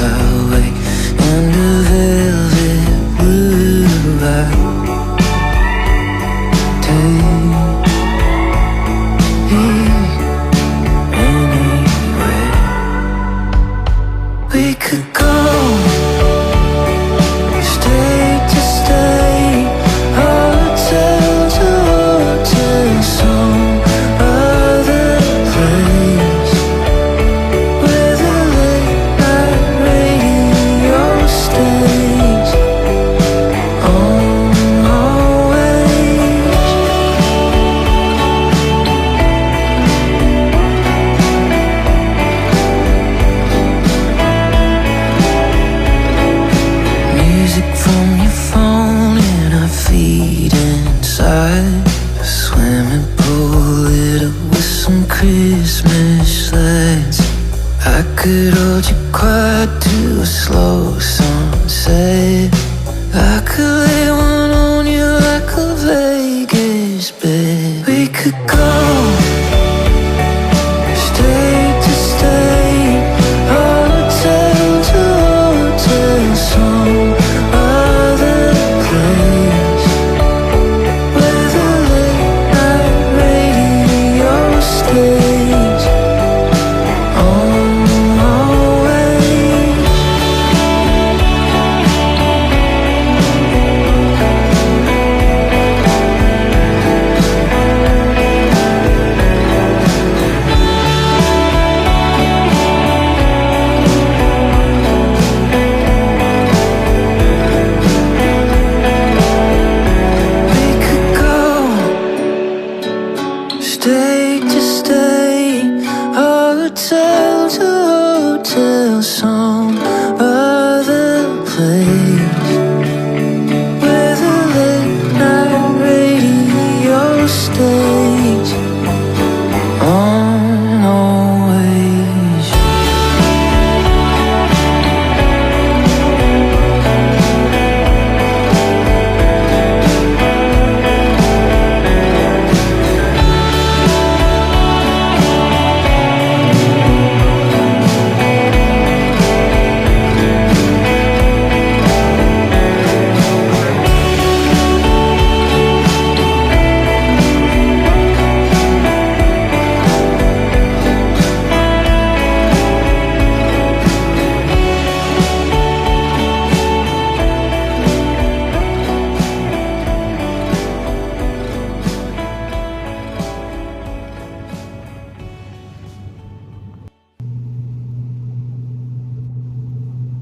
highway and a velvet blue light. We could go state to state, hotel to hotel, some other place where the late night radio stays on always. Music from your phone in our feet inside a swimming pool lit up with some Christmas lights. I could hold you quiet to a slow sunset. I could